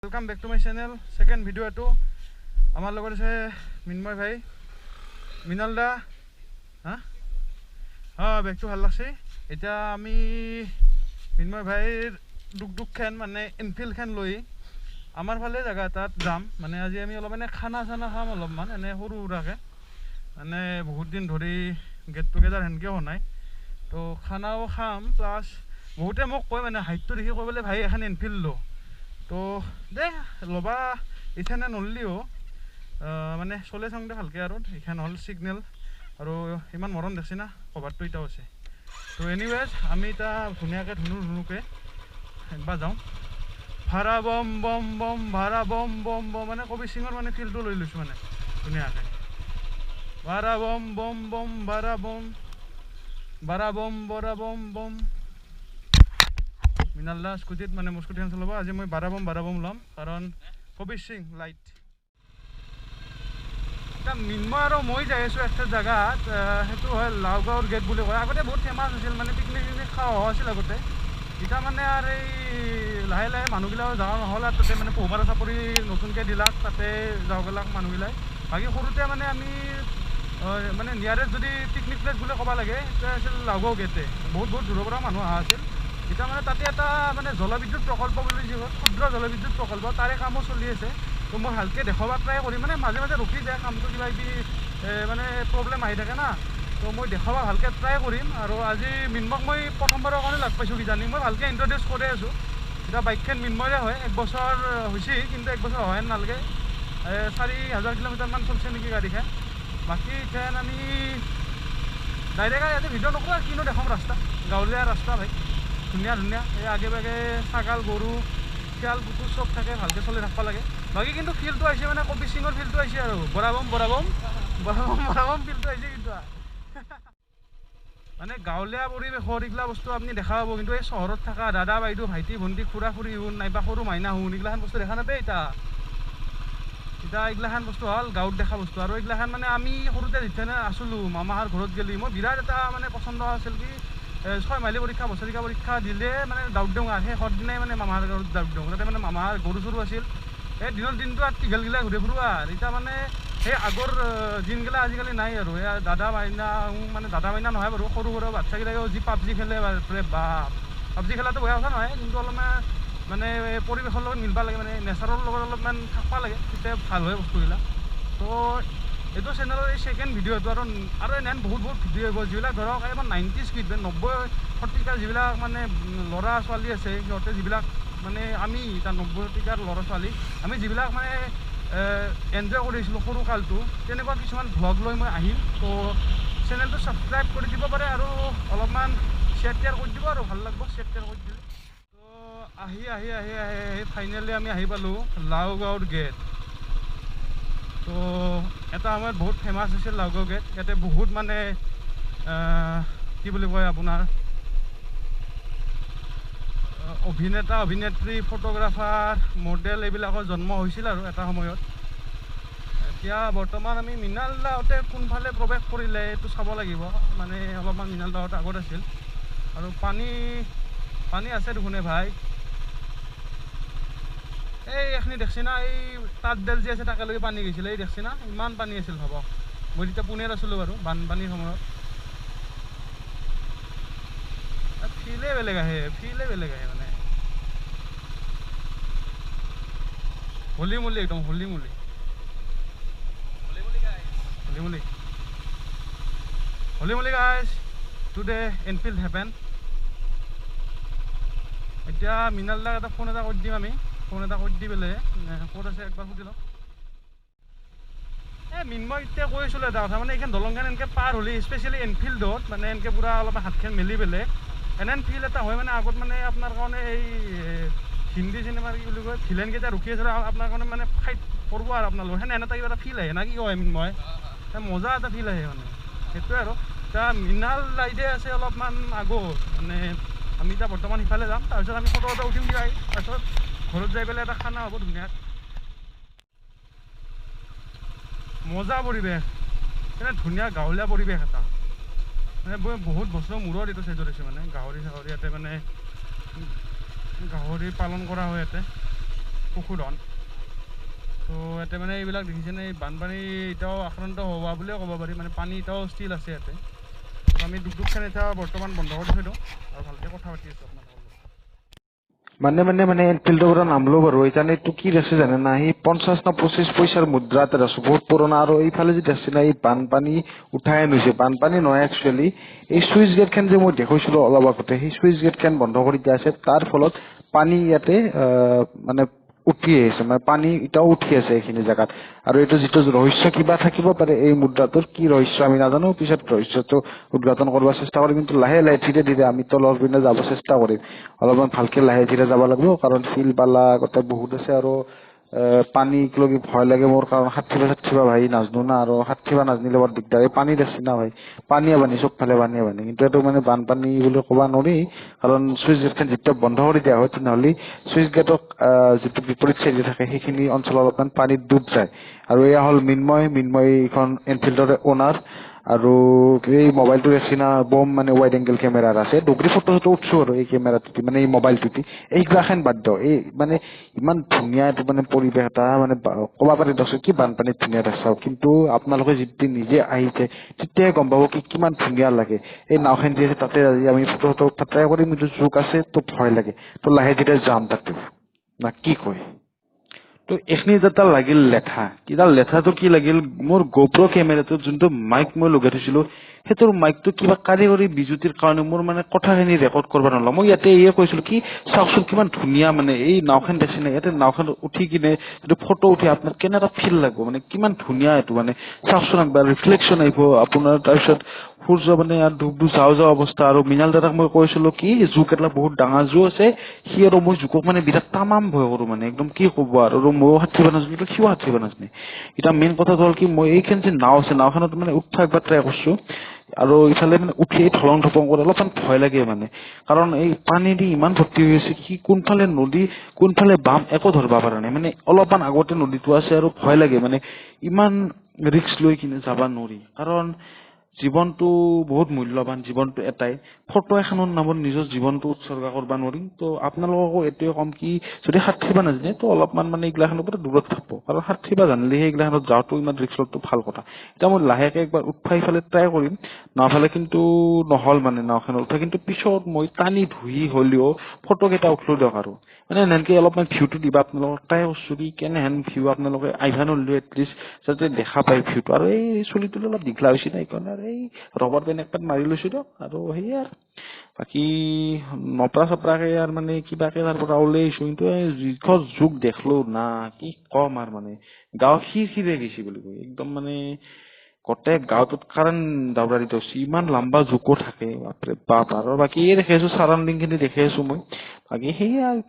Welcome back to my channel second video आमार लगत आछे मिन्मय भाई मिनाल दा हाँ हाँ बेगटो ভাল লাগছে এতিয়া আমি मिन्मय भाईर दुक खेन माने इनफिल्ड खेन लई आमार फाले जगह एटात जाम माने आज आमी अलप माने खाना चाना खाम अलपमान एने सरू सुराके माने बहुत दिन धरी गेट टुगेदार हेनके होनाय तो खानाओ खाम प्लास बहुते मोक कय माने हाइटটো देखि कय बोले भाई एखान इनफिल्ड लो तो दे लबा इथाने नल्लिओ माने चले चाওঁ दे ভালকে আৰু এখান হল সিগনেল আৰু ইমান মৰম দেখছি না কভাৰটো ইটা আছে তো এনিৱেজ আমি এটা ধুনিয়াকে ধুনুকে একবাৰ যাওঁ ভাড়া বম বম বম ভাড়া বম বম বম মানে কবি সিঙৰ মানে ফিল্ডটো লৈ লৈছো মানে ধুনিয়াকে ভাড়া বম বম বম ভাড়া বম বৰা বম বম মিনালদা স্কুটিত মানে মোৰ স্কুটিখন চলাব আজি মই বাৰা বম ল'ম কাৰণ কবিৰ সিং লাইট এটা মিন্ময় আৰু মই যাই আছোঁ একটা জাগাত সেইটো হয় লাওগাঁৱৰ গেট বুলি কয় আগতে বহুত ফেমাছ আছিল মানে পিকনিক খাওয়া আছিল আগতে এটা মানে আৰু এই লাহে লাহে মানুহগিলাও যাওঁ নহ'ল আৰু তাতে মানে পোহপাৰা চাপৰি নতুনকৈ দিলাক তাতে যাওঁ গেলাক মানুহগিলাই বাকী সৰুতে মানে আমি মানে নিয়াৰেষ্ট যদি পিকনিক প্লেচ বুলি ক'ব লাগে এটা আছিল লাওগাঁও গেটে বহুত দূৰৰ পৰা মানুহ অহা আছিল এটা মানে তাতে এটা মানে জলবিদ্যুৎ প্ৰকল্প বুলি যি ক্ষুদ্ৰ জলবিদ্যুৎ প্ৰকল্প তাৰে কামো চলি আছে তো মই ভালকৈ দেখাব ট্ৰাই কৰিম মানে মাজে মাজে ৰখি যায় কামটো কিবা কিবি মানে প্ৰব্লেম আহি থাকে না তো মই দেখাব ভালকৈ ট্ৰাই কৰিম আৰু আজি মিন্ময়ক মই প্ৰথমবাৰৰ কাৰণে লগ পাইছোঁ কিজানি মই ভালকৈ ইণ্ট্ৰডিউচ কৰি আছোঁ এতিয়া বাইকখন মিন্ময়ৰে হয় 1 বছৰ হৈছে কিন্তু 1 বছৰ হয় নালাগে 4,000 কিলোমিটাৰমান চলছে নেকি গাড়ীখন বাকী এতিয়া আমি ডাইৰেক্ট ইয়াতে ভিডিঅ' নকৰোঁ আৰু কিনো দেখাম ৰাস্তা গাঁৱলীয়া ৰাস্তা ভাই ধুনীয়া এই আগে বাগে ছাগাল গৰু শিয়াল কুকুৰ চব থাকে ভালকৈ চলি থাকিব লাগে বাকী কিন্তু ফিল্ডটো আহিছে মানে কবি সিঙৰ ফিল্ডটো আহিছে আৰু বৰা বম ফিল্ডটো আহিছে কিন্তু মানে গাঁৱলীয়া পৰিৱেশৰ এইগিলা বস্তু আপুনি দেখা পাব কিন্তু এই চহৰত থকা দাদা বাইদেউ ভাইটি ভণ্টি খুৰা খুৰী হুন নাইবা সৰু মাইনা হুন এইগিলাখান বস্তু দেখা নাপায় এতিয়া এইগিলাখান বস্তু হ'ল গাঁৱত দেখা বস্তু আৰু এইগিলাখান মানে আমি সৰুতে যেতিয়া আছিলোঁ মামাহাৰ ঘৰত গ'লি মই বিৰাট এটা মানে পচন্দ আছিল কি 6 মাইলি পৰীক্ষা বছৰিকা পৰীক্ষা দিলে মানে দাউদ দিওঁ আৰু সেই সদিনাই মানে মামাহাৰ ঘৰত দাউদ দিওঁ তাতে মানে মামাহাৰ গৰু চৰু আছিল এই দিনৰ দিনটো আৰু টিঘেলগিলা ঘূৰি ফুৰোঁ আৰু এতিয়া মানে সেই আগৰ দিনগিলা আজিকালি নাই আৰু এই দাদা মাইনা নহয় বাৰু সৰু বাচ্চাগিলাকেও যি পাবজি খেলে বাপৰে বাপ পাবজি খেলাটো বেয়া কথা নহয় কিন্তু অলপমান মানে পৰিৱেশৰ লগত মিলবা লাগে মানে নেচাৰৰ লগত অলপমান থাকিব লাগে তেতিয়া ভাল হয় বস্তুবিলাক তো এইটো চেনেলৰ এই সেকেণ্ড ভিডিঅ'টো আৰু এনেহেন বহুত ভিডিঅ' আহিব যিবিলাক ধৰক এইবাৰ 90s কিড 90 শতিকাৰ যিবিলাক মানে ল'ৰা ছোৱালী আছে সিহঁতে যিবিলাক মানে আমি তাৰ 90 শতিকাৰ ল'ৰা ছোৱালী আমি যিবিলাক মানে এনজয় কৰিছিলোঁ সৰু কালটো তেনেকুৱা কিছুমান ভ্লগ লৈ মই আহিম তো চেনেলটো ছাবস্ক্ৰাইব কৰি দিব পাৰে আৰু অলপমান শ্বেয়াৰ কৰি দিব আৰু ভাল লাগিব শ্বেয়াৰ কৰি দিলে তো আহি ফাইনেলি আমি আহি পালোঁ লাওগাঁৱৰ গেট তো এটা আমাৰ বহুত ফেমাছ আছিল লাওগাঁও গেট ইয়াতে বহুত মানে কি বুলি কয় আপোনাৰ অভিনেতা অভিনেত্ৰী ফটোগ্ৰাফাৰ মডেল এইবিলাকৰ জন্ম হৈছিল আৰু এটা সময়ত এতিয়া বৰ্তমান আমি মিনাল দাহঁতে কোনফালে প্ৰৱেশ কৰিলে এইটো চাব লাগিব মানে অলপমান মিনাল দাহঁত আগত আছিল আৰু পানী আছে দেখোনে ভাই এই এখনি দেখছি না এই তাঁতডাল যি আছে তাকেলৈকে পানী গৈছিলে এই দেখছি না ইমান পানী আছিল হ'ব মই তেতিয়া পুনেত আছিলোঁ বাৰু বানপানীৰ সময়ত ফিলে বেলেগ আহে মানে হলিমলি একদম হলিমলি গাইজ টুডে এনফিল্ড হেপেন এতিয়া মিনাল দাক এটা ফোন এটা কৰি দিম আমি ফোন এটা কৰি দি পেলাই ক'ত আছে একবাৰ সুধি লওঁ মিন্ময় এতিয়া কৈ আছিলোঁ এটা কথা মানে এইখন দলংখন এনেকৈ পাৰ হ'লে স্পেচিয়েলি এনফিল্ডত মানে এনেকৈ পূৰা অলপমান হাতখন মেলি পেলাই এনে ফিল এটা হয় মানে আগত মানে আপোনাৰ কাৰণে এই হিন্দী চিনেমাৰ কি বুলি কয় ভিলেনকেইটা ৰখি আছে আপোনাৰ কাৰণে মানে ফাইট কৰিব আৰু আপোনালোকৰ সেনে এটা কিবা এটা ফিল আহে না কি কয় মিন্ময় মজা এটা ফিল আহে মানে সেইটোৱে আৰু এতিয়া মিনাল লাইডে আছে অলপমান আগত মানে আমি এতিয়া বৰ্তমান সিফালে যাম তাৰপিছত আমি ফটো এটা উঠিম দিয়া তাৰপিছত ঘৰত যাই পেলাই এটা খানা হ'ব ধুনীয়া মজা পৰিৱেশ মানে ধুনীয়া গাঁৱলীয়া পৰিৱেশ এটা মানে বহুত বছৰৰ মূৰত এইটো চেজত হৈছে মানে গাহৰি চাহৰি ইয়াতে মানে গাহৰি পালন কৰা হয় ইয়াতে পশুধন। তো ইয়াতে মানে এইবিলাক দেখিছেনে, বানপানী এতিয়াও আক্ৰান্ত হোৱা বুলিয়ে ক'ব পাৰি, মানে পানী এতিয়াও ষ্টিল আছে ইয়াতে। আমি দুকখান এতিয়া বৰ্তমান বন্ধ কৰি থৈ দিওঁ আৰু ভালকৈ কথা পাতি আছোঁ আপোনালোকৰ লগত। মানে এনফিল্ডৰ পৰা নামলো বাৰু এইকাৰণে এইটো কি আছে জানে না, সি 50 না 25 পইচাৰ মুদ্ৰা এটা আছে, বহুত পুৰণা। আৰু এইফালে যদি আছে না, এই বানপানী উঠাই আনিছে, বানপানী নহয় একচুৱেলি এই চুইচ গেট খান যে মই দেখাইছিলো অলপ আগতে, সেই চুইচ গেট খান বন্ধ কৰি দিয়া আছে। তাৰ ফলত পানী ইয়াতে মানে উঠি আহিছে, মানে পানী এতিয়াও উঠি আছে এইখিনি জেগাত। আৰু এইটো যিটো ৰহস্য কিবা থাকিব পাৰে এই মুদ্ৰাটোৰ, কি ৰহস্য আমি নাজানো, পিছত ৰহস্যটো উদ্ঘাটন কৰিব চেষ্টা কৰিম। কিন্তু লাহে লাহে ধীৰে ধীৰে আমি তলৰ পিনে যাব চেষ্টা কৰিম, অলপমান ভালকে লাহে ধীৰে যাব লাগিব, কাৰণ শিল বালা গোটেই বহুত আছে। আৰু পানী লগি ভয় লাগে মোৰ, কাৰণ সাঁঠিবা ভাই নাজনো না, আৰু সাঁঠিবা নাজনিলে বৰ দিগদাৰ। এই পানী দেখছি না ভাই, পানীয়ে পানী, চবফালে পানীয়ে পানী। কিন্তু এইটো মানে বানপানী বুলি ক'ব নোৱাৰি, কাৰণ চুইচ গেটখন যেতিয়া বন্ধ কৰি দিয়া হয় তেনেহ'লে চুইচ গেটক যিটো বিপৰীত চাইডে থাকে সেইখিনি অঞ্চল অলপমান পানীত ডুব যায়। আৰু এয়া হ'ল মিন্ময় এইখন এনফিল্ডৰ অনাৰ। আৰু এই মোবাইলটো দেখছি না, বম মানে ৱাইড এংগেল কেমেৰাৰ আছে, ডুগৰি ফটো চটো উঠছো আৰু এই কেমেৰাটো মানে এই মোবাইলটোতে। এইগিলাখান বাদ দিওঁ, এই মানে ইমান ধুনীয়া এইটো মানে পৰিৱেশ এটা, মানে ক'ব পাৰি দৰ্শক কি বানপানীত ধুনীয়া দেখা। কিন্তু আপোনালোকে যদি নিজে আহিছে তেতিয়াই গম পাব কি কিমান ধুনীয়া লাগে। এই নাওখন যি আছে তাতে আজি আমি ফটো চটো উঠা ট্ৰাই কৰিম, কিন্তু জোক আছে তো ভয় লাগে, তো লাহে ধীৰে যাম তাতে না, কি কয়। তো এইখিনি যেটা লাগিল লেঠা, কিডাল লেঠাটো কি লাগিল, মোৰ গোপ্ৰ কেমেৰাটোত যোনটো মাইক মই লগাই থৈছিলো, সেইটোৰ মাইকটো কিবা কাৰিকৰী বিজুতিৰ কাৰণে মোৰ মানে কথাখিনি ৰেকৰ্ড কৰিব নোৱাৰিলো। মই ইয়াতে এয়ে কৈছিলো কি চাওকচোন কিমান ধুনীয়া, মানে এই নাওখন দেখছি নাই, ইয়াতে নাওখন উঠি কিনে এইটো ফটো উঠি আপোনাৰ কেনেকুৱা ফিল লাগিব, মানে কিমান ধুনীয়া এইটো, মানে চাওকচোন একবাৰ ৰিফ্লেকশ্যন আহিব আপোনাৰ। তাৰপিছত সূৰ্য মানে ডুব যাওঁ অৱস্থা। আৰু মৃণাল দাদাক মই কৈছিলো কি জোক এটা বহুত ডাঙৰ জোক আছে, সি আৰু মই জোকক মানে বিৰাট তামাম ভয় কৰো, মানে একদম কি ক'ব। আৰু ময়ো সাঁঠিব নাজানো, সিও সাঁঠিব নাজানে। এতিয়া মেইন কথাটো হ'ল কি, মই এইখন যে নাও আছে, নাওখনত মানে উঠা একবাৰ ট্ৰাই কৰিছো, আৰু ইফালে মানে উঠি ঢলং ঢপং কৰি অলপমান ভয় লাগে মানে, কাৰণ এই পানী দি ইমান ভৰ্তি হৈ আছে, কি কোনফালে নদী কোনফালে বাম একো ধৰবা পৰা নাই। মানে অলপমান আগতে নদীটো আছে আৰু ভয় লাগে, মানে ইমান ৰিক্স লৈ কিনে যাবা নোৱাৰি, কাৰণ জীৱনটো বহুত মূল্যৱান। জীৱনটো এটাই, ফটো এখনৰ নামত নিজৰ জীৱনটো উৎসৰ্গা কৰিব নোৱাৰি। তো আপোনালোককো এইটোৱে কম কি যদি সাঁঠিব নাজানে তো অলপমান মানে এইগিলাখনৰ পৰা দূৰত থাকব, কাৰণ সাঁঠিব জানিলেহে এইগিলাখনত যাওঁটো ইমান ৰিক্স লোৱাটো ভাল কথা। এতিয়া মই লাহেকে একবাৰ উঠফাই ফালে ট্ৰাই কৰিম নাওফালে, কিন্তু নহল মানে নাওখনত উঠা। কিন্তু পিছত মই টানি ধুই হলেও ফটো কেইটা উঠলো দিয়ক। আৰু মানে এনেকে অলপমান ভিউটো দিবা আপোনালোকক ট্ৰাই করছো কি কেনেহেন ভিউ আপোনালোকে আইভা নললেও এটলিষ্ট যাতে দেখা পায় ভিউটো। আৰু এই চুলিটো অলপ দীঘলা হৈছে না, এইকাৰণে আৰু এই ৰবৰ বেন একপাত মাৰি লৈছো দিয়ক। আৰু সেয়ে আৰু বাকী নপৰা চপৰাকে আৰু মানে কিবাকে তাৰ পৰা ওলাই আহিছো। কিন্তু এই যিখন যুগ দেখলো না, কি কম আৰু মানে গাঁও খিৰে গেছি বুলি কয় একদম, মানে গোটেই গাঁওটোত কাৰেণ্ট দাউৰা দি থৈছে, ইমান লম্বা জোকো থাকে বাপৰে বাপ। আৰু বাকী এই দেখি আছো চাৰাউণ্ডিং খিনি দেখি আছো মই, বাকী সেয়ে আৰু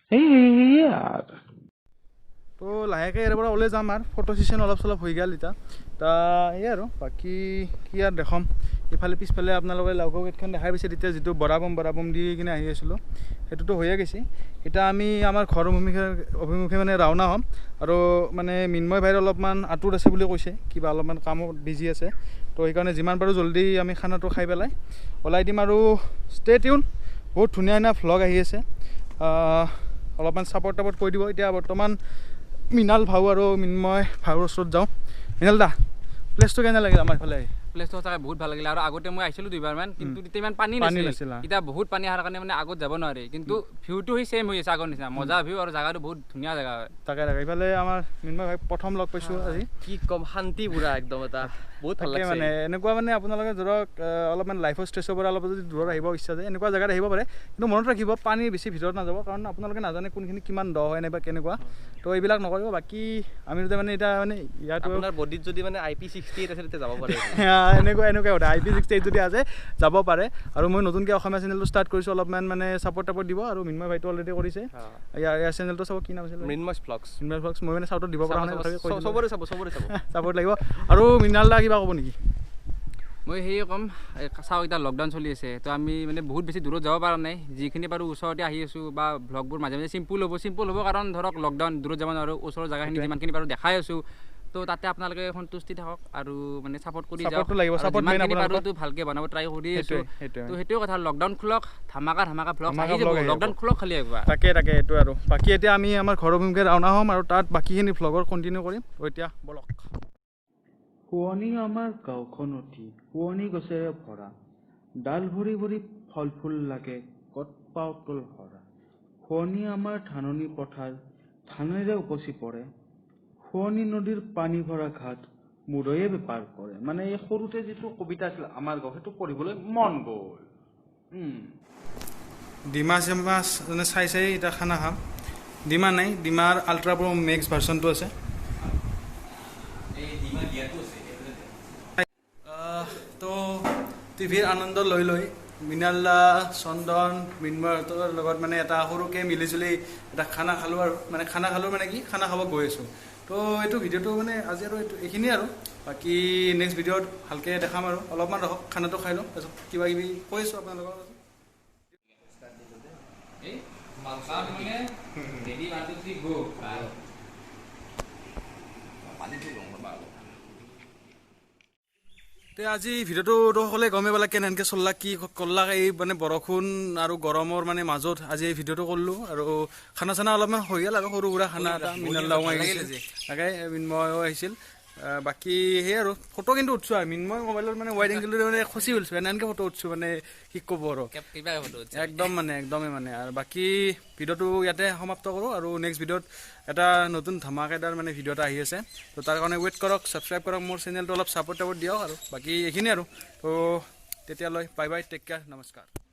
সেয়ে আৰু তো লাহেকৈ ইয়াৰ পৰা ওলাই যাম, আৰু ফটো ছেশ্যন অলপ চলপ হৈ গ'ল এতিয়া। এই আৰু বাকী কি আৰু দেখাম, ইফালে পিছফালে আপোনালোকে লাউক গেটখন দেখাই পাইছে। তেতিয়া যিটো বৰাবম দি কিনে আহি আছিলোঁ সেইটোতো হৈয়ে গৈছে। এতিয়া আমি আমাৰ ঘৰ অভিমুখে মানে ৰাওনা হ'ম। আৰু মানে মিন্ময় ভাইৰ অলপমান আঁতৰত আছে বুলি কৈছে, কিবা অলপমান কামত বিজি আছে। তো সেইকাৰণে যিমান পাৰোঁ জল্দি আমি খানাটো খাই পেলাই ওলাই দিম। আৰু ষ্টে টিউন, বহুত ধুনীয়া ধুনীয়া ভ্লগ আহি আছে, অলপমান ছাপৰ্ট টাপৰ্ট কৰি দিব। এতিয়া বৰ্তমান মৃণাল ভাউ আৰু মিন্ময় ভাউৰ ওচৰত যাওঁ। মৃণাল দা, প্লেচটো কেনে লাগিল আমাৰ এইফালে আহি? প্লেচটো সঁচাকৈ বহুত ভাল লাগিলে। আৰু আগতে মই আহিছিলোঁ দুইবাৰমান, কিন্তু তেতিয়া ইমান পানী নাছিল। এতিয়া বহুত পানী অহাৰ কাৰণে মানে আগত যাব নোৱাৰি, কিন্তু ভিউটো সেই ছেইম হৈ আছে আগৰ নিচিনা, মজা ভিউ। আৰু জেগাটো বহুত ধুনীয়া জেগা হয়। তাকে এইফালে আমাৰ মিন্ময় ভাই প্ৰথম লগ পাইছোঁ আজি, কি কম শান্তি পুৰা একদম এটা বহুত ভাল লাগিছে। মানে এনেকুৱা মানে আপোনালোকে ধৰক অলপমান লাইফৰ ষ্ট্ৰেছৰ পৰা অলপ যদি দূৰত আহিব ইচ্ছা যায় এনেকুৱা জেগাত আহিব পাৰে। কিন্তু মনত ৰাখিব পানীৰ বেছি ভিতৰত নাযাব, কাৰণ আপোনালোকে নাজানে কোনখিনি কিমান দ হয় নাইবা কেনেকুৱা। তো এইবিলাক নকৰিব। বাকী আমি যদি মানে এতিয়া মানে ইয়াত আপোনাৰ বডিত যদি মানে IP68 আছে তেতিয়া যাব পাৰে। এনেকুৱা কথা, IP68 যদি আছে যাব পাৰে। আৰু মই নতুনকৈ অসমীয়া চেনেলটো ষ্টাৰ্ট কৰিছোঁ, অলপমান মানে ছাপৰ্ট টাপৰ্ট দিব। আৰু মিন্ময় ভাইটো অলৰেডি কৰিছে, ইয়াৰ চেনেলটো চাব, কি নাম আছিল? মৃন্ময় ভ্লগছ। মই মানে চাউটত দিব পৰা নাই, চবৰে চাব ছাপৰ্ট লাগিব। আৰু মৃণাল দা কিবা ক'ব নেকি? মই সেয়ে ক'ম, চাওঁ এতিয়া লকডাউন চলি আছে, তো আমি মানে বহুত বেছি দূৰত যাব পৰা নাই। যিখিনি পাৰোঁ ওচৰতে আহি আছোঁ, বা ভ্লগবোৰ মাজে মাজে চিম্পুল হ'ব, কাৰণ ধৰক লকডাউন, দূৰত যাব নোৱাৰোঁ। ওচৰৰ জেগাখিনি যিমানখিনি পাৰোঁ দেখাই আছোঁ। তো তাতে আপোনালোকে সন্তুষ্টি থাকক আৰু মানে ছাপোৰ্ট কৰি যাওক Support-টো লাগিব, support main আপোনালোকৰ। তো ভালকে বনাব ট্ৰাই কৰি আছো সেইটোৱে। তো সেইটোৱে কথা লকডাউন খোলক ধামাকা ভ্লগ ধামাকা আহি যাব vlog আহিব। লকডাউন খোলক খালি একবাৰ তাকে এইটো আৰু বাকী এতিয়া আমি আমাৰ ঘৰৰ অভিমুখে ৰাওনা হ'ম আৰু তাত বাকীখিনি ভ্লগৰ কণ্টিনিউ কৰিম তো এতিয়া বলক শুৱনি আমাৰ গাঁওখন অতি শুৱনি গছেৰে ভৰা ডাল ভৰি ভৰি ফল ফুল লাগে কত পাউতল হৰা শুৱনি আমাৰ ধাননি পথাৰ ধানেৰে উপচি পৰে শুৱনি নদীৰ পানী ভৰা ঘাট মুদৈয়ে বেপাৰ কৰে মানে এই সৰুতে যিটো কবিতা আছিল আমাৰ গাঁও সেইটো পঢ়িবলৈ মন গ'ল ডিমা চিমাছ মানে চাই এতিয়া খানা খাম ডিমা নাই ডিমাৰ আল্ট্ৰা প্ৰ' মেক্স ভাৰ্চনটো আছে তো টিভিৰ আনন্দ লৈ মৃণালদা চন্দন মৃন্ময়হঁতৰ লগত মানে এটা সৰুকৈ মিলিজুলি এটা খানা খালোঁ আৰু মানে খানা খাব গৈ আছোঁ তো এইটো ভিডিঅ'টো মানে আজি আৰু এইখিনিয়ে আৰু বাকী নেক্সট ভিডিঅ'ত ভালকৈ দেখাম আৰু অলপমান ৰখক খানাটো খাই লওঁ তাৰপিছত কিবা কিবি কৈ আছোঁ আপোনালোকৰ আজি ভিডিঅ'টো সকলোৱে গমেই পালে কেনেকৈ চললা কি কৰলাক এই মানে বৰষুণ আৰু গৰমৰ মানে মাজত আজি এই ভিডিঅ'টো কৰিলোঁ আৰু খানা চানা অলপমান হৈ গ'ল আৰু সৰু সুৰা খানা এটা মৃণালদাও আহিছিল তাকে মৃন্ময়ো আহিছিল বাকী সেই আৰু ফটো কিন্তু উঠছোঁ আৰু মৃন্ময় মোবাইলত মানে ৱাইড এংগেল মানে খচি উঠিছোঁ এনেকৈ ফটো উঠছোঁ মানে কি ক'ব আৰু একদমেই মানে আৰু বাকী ভিডিঅ'টো ইয়াতে সমাপ্ত কৰোঁ আৰু নেক্সট ভিডিঅ'ত এটা নতুন ধামাকেদাৰ মানে ভিডিঅ' এটা আহি আছে তো তাৰ কাৰণে ৱেইট কৰক ছাবস্ক্ৰাইব কৰক মোৰ চেনেলটো অলপ ছাপোৰ্ট দিয়ক আৰু বাকী এইখিনি আৰু তো তেতিয়ালৈ বাই বাই টেক কেয়াৰ নমস্কাৰ